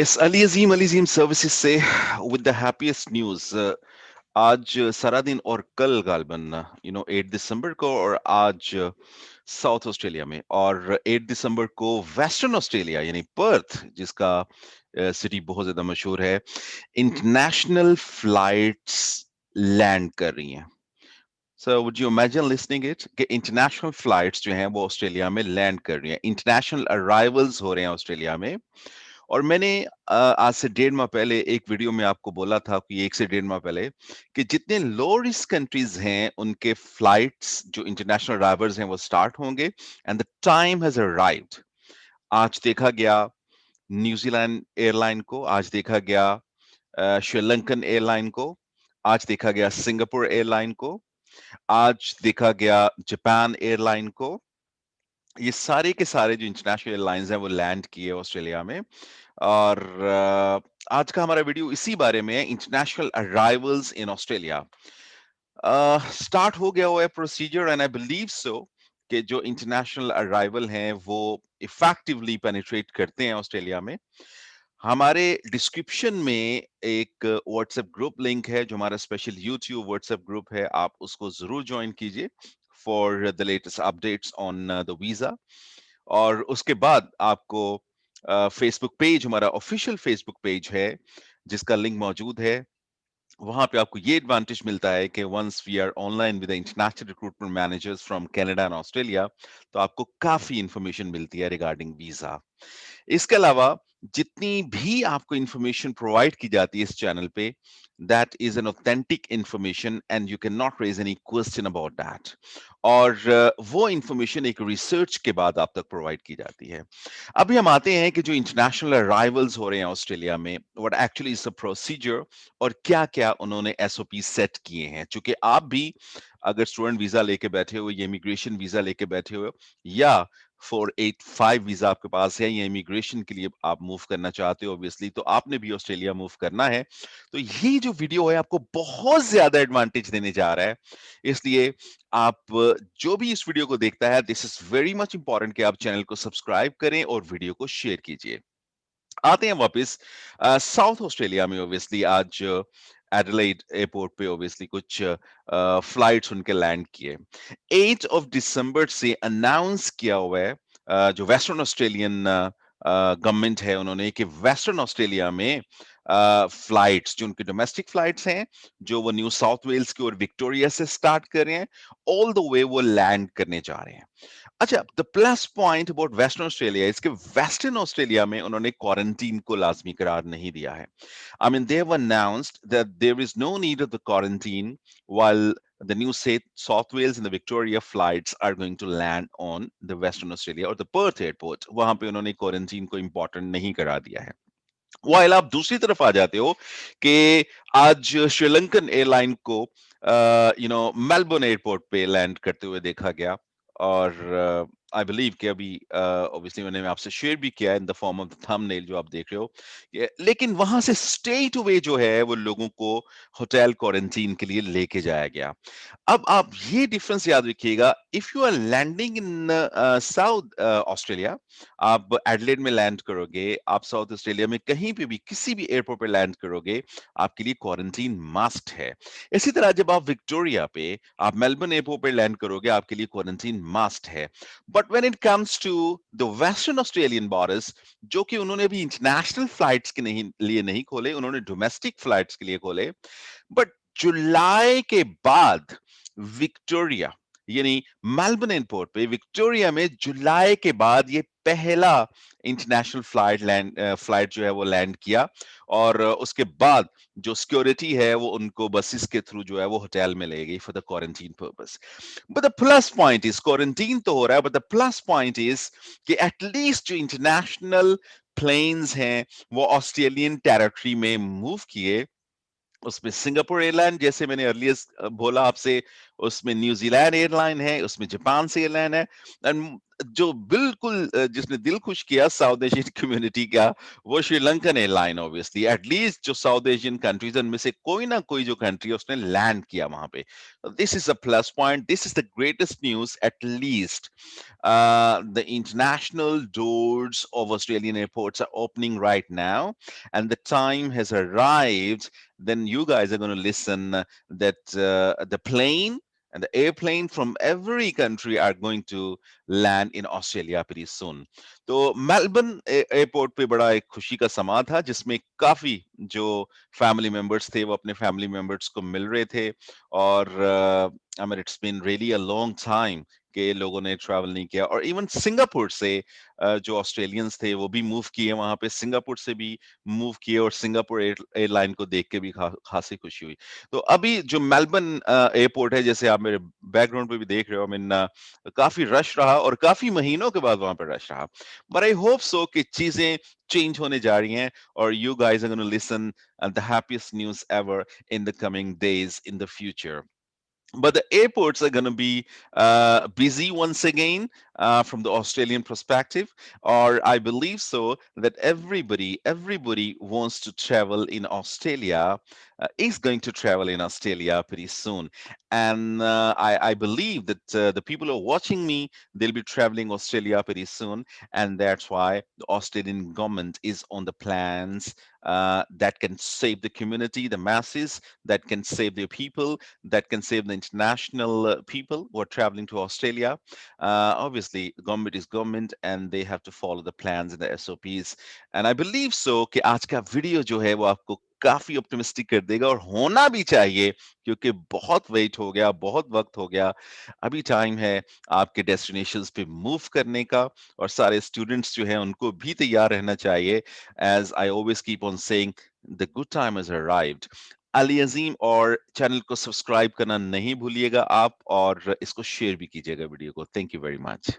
Yes, Ali अजीम services से with the happiest news. आज सारा दिन और कल गालबन 8 दिसंबर को, और आज साउथ ऑस्ट्रेलिया में, और 8 दिसंबर को वेस्टर्न ऑस्ट्रेलिया यानी पर्थ, जिसका सिटी बहुत ज्यादा मशहूर है, इंटरनेशनल फ्लाइट्स लैंड कर रही हैं। So would you imagine listening it कि इंटरनेशनल फ्लाइट्स जो हैं वो ऑस्ट्रेलिया में लैंड कर रही हैं, इंटरनेशनल अराइवल्स हो रहे हैं ऑस्ट्रेलिया में। और मैंने आज से 1.5 माह पहले एक वीडियो में आपको बोला था कि 1 से 1.5 माह पहले कि जितने लो रिस्क कंट्रीज हैं उनके फ्लाइट्स जो इंटरनेशनल अराइवल्स हैं वो स्टार्ट होंगे, and the time has arrived. आज देखा गया न्यूजीलैंड एयरलाइन को, आज देखा गया श्रीलंकन एयरलाइन को, आज देखा गया सिंगापुर एयरलाइन को, आज देखा गया जापान एयरलाइन को। ये सारे के सारे जो इंटरनेशनल एयरलाइंस हैं वो लैंड किए ऑस्ट्रेलिया में। और आज का हमारा वीडियो इसी बारे में है, international arrivals in Australia. Start हो गया हुआ है procedure, and I believe so कि जो इंटरनेशनल अराइवल हैं वो इफेक्टिवली पेनिट्रेट करते हैं ऑस्ट्रेलिया में। हमारे डिस्क्रिप्शन में एक व्हाट्सएप ग्रुप लिंक है, जो हमारा स्पेशल यूट्यूब व्हाट्सएप ग्रुप है, आप उसको जरूर ज्वाइन कीजिए for the latest updates on the visa. और उसके बाद आपको फेसबुक पेज, हमारा ऑफिशियल फेसबुक पेज है जिसका लिंक मौजूद है, वहां पे आपको ये एडवांटेज मिलता है कि once we are online with international recruitment managers from Canada and Australia, तो आपको काफी इंफॉर्मेशन मिलती है रिगार्डिंग वीजा। इसके अलावा जितनी भी आपको इंफॉर्मेशन प्रोवाइड की जाती है इस चैनल पे, that is an authentic information and you can not raise any question about that. और वो इंफॉर्मेशन एक रिसर्च के बाद आप तक प्रोवाइड की जाती है। अभी हम आते हैं कि जो इंटरनेशनल अराइवल्स हो रहे हैं ऑस्ट्रेलिया में, what actually is the procedure और क्या क्या उन्होंने एसओपी सेट किए हैं। चूंकि आप भी अगर स्टूडेंट वीजा लेके बैठे हो या इमिग्रेशन वीजा लेके बैठे हो, या 485 वीजा आपके पास है, या इमिग्रेशन के लिए आप मूव करना चाहते हो ऑब्वियसली, तो आपने भी ऑस्ट्रेलिया मूव करना है, तो ये जो वीडियो है आपको बहुत ज्यादा एडवांटेज देने जा रहा है। इसलिए आप जो भी इस वीडियो को देखता है, this is very much important कि आप चैनल को सब्सक्राइब करें और वीडियो को शेयर कीजिए। आते हैं वापस साउथ ऑस्ट्रेलिया में। ऑब्वियसली आज एडिलेड एयरपोर्ट पे ऑब्वियसली कुछ फ्लाइट्स उनके लैंड किए। 8 ऑफ दिसंबर से अनाउंस किया हुआ है जो वेस्टर्न ऑस्ट्रेलियन गवर्नमेंट है, उन्होंने कि वेस्टर्न ऑस्ट्रेलिया में फ्लाइट्स जो उनकी डोमेस्टिक फ्लाइट्स हैं, जो वो न्यू साउथ वेल्स की और विक्टोरिया से स्टार्ट कर रहे हैं, ऑल द वे वो लैंड करने जा रहे हैं। अच्छा, the plus point about Western Australia इसके वेस्टर्न ऑस्ट्रेलिया में उन्होंने क्वारंटीन को लाजमी करार नहीं दिया है। I mean they have announced that there is no need of the quarantine while the new South Wales and the Victoria flights are going to land on the Western Australia or the Perth airport. वहां पे उन्होंने quarantine को important नहीं करा दिया है। While आप दूसरी तरफ आ जाते हो कि आज श्रीलंकन एयरलाइन को मेलबोर्न एयरपोर्ट पे लैंड करते हुए देखा गया। और आई बिलीव कि अभी ऑब्वियसली मैंने आपसे शेयर भी किया in the form of the thumbnail जो आप देख रहे हो। लेकिन वहां से स्ट्रेट अवे जो है वो लोगों को होटल क्वारंटीन के लिए लेके जाया गया। अब आप ये डिफरेंस याद रखिएगा, if you are landing in South Australia, आप एडलेड में लैंड करोगे, आप साउथ ऑस्ट्रेलिया में कहीं पे भी किसी भी एयरपोर्ट पे लैंड करोगे, आपके लिए क्वारंटीन मस्ट है। इसी तरह जब आप विक्टोरिया पे, आप मेलबर्न एयरपोर्ट पे लैंड करोगे, आपके लिए क्वारंटीन मस्ट है। But when it comes to the Western Australian borders, जो कि उन्होंने अभी इंटरनेशनल फ्लाइट्स के नहीं लिए नहीं खोले, उन्होंने डोमेस्टिक फ्लाइट्स के लिए खोले, बट जुलाई के बाद विक्टोरिया यानी मेलबर्न एयरपोर्ट पे विक्टोरिया में जुलाई के बाद ये पहला इंटरनेशनल फ्लाइट जो है वो लैंड किया। और उसके बाद जो सिक्योरिटी है वो उनको बसेस के थ्रू जो है वो होटल में ले गई for the quarantine purpose. But the plus point is, quarantine तो हो रहा है, but the plus point is कि एटलीस्ट जो इंटरनेशनल प्लेन्स हैं वो ऑस्ट्रेलियन टेरिटरी में मूव किए। उसमें सिंगापुर एयरलाइन, जैसे मैंने अर्लियर बोला आपसे, उसमें न्यूजीलैंड एयरलाइन है, उसमें जापान से एयरलाइन है, एंड जो बिल्कुल जिसने दिल खुश किया साउथ एशियन कम्युनिटी का, वो श्रीलंकन एयरलाइन ऑब्वियसली। एटलीस्ट जो साउथ एशियन कंट्रीज में से कोई ना कोई जो कंट्री है उसने लैंड किया वहां पे। This is a plus point, this is the greatest news. At least the international doors of Australian airports are opening right now, and the time has arrived. Then you guys are going to listen that the plane and the airplane from every country are going to land in Australia pretty soon. तो Melbourne airport पे बड़ा एक खुशी का समा था, जिसमें काफी जो फैमिली मेंबर्स थे वो अपने फैमिली मेंबर्स को मिल रहे थे। और I mean it's been really a long time के लोगों ने ट्रैवल नहीं किया। और इवन सिंगापुर से जो ऑस्ट्रेलियंस थे वो भी मूव किए वहां पे, सिंगापुर से भी मूव किए, और सिंगापुर एयरलाइन को देख के भी खासी खुशी हुई। तो अभी जो मेलबर्न एयरपोर्ट है, जैसे आप मेरे बैकग्राउंड पे भी देख रहे हो, आई मीन काफी रश रहा और काफी महीनों के बाद वहां पर रश रहा। बट आई होप सो कि चीजें चेंज होने जा रही हैं, और you guys are gonna listen the happiest news ever in the coming days in the future. But the airports are going to be busy once again from the Australian perspective, or I believe so that everybody wants to travel in Australia, is going to travel in Australia pretty soon. And I believe that the people who are watching me, they'll be traveling Australia pretty soon, and that's why the Australian government is on the plans that can save the community, the masses, that can save their people, that can save the international people who are traveling to Australia. Obviously, government is government, and they have to follow the plans and the SOPs. And I believe so कि आज का video जो है वो आपको काफी optimistic कर देगा, और होना भी चाहिए, क्योंकि बहुत वेट हो गया, बहुत वक्त हो गया। अभी टाइम है आपके डेस्टिनेशंस पे मूव करने का, और सारे स्टूडेंट्स जो हैं उनको भी तैयार रहना चाहिए। As I always keep on saying, the good time has arrived. Ali Azim, और चैनल को सब्सक्राइब करना नहीं भूलिएगा आप, और इसको शेयर भी कीजिएगा वीडियो को। Thank you very much.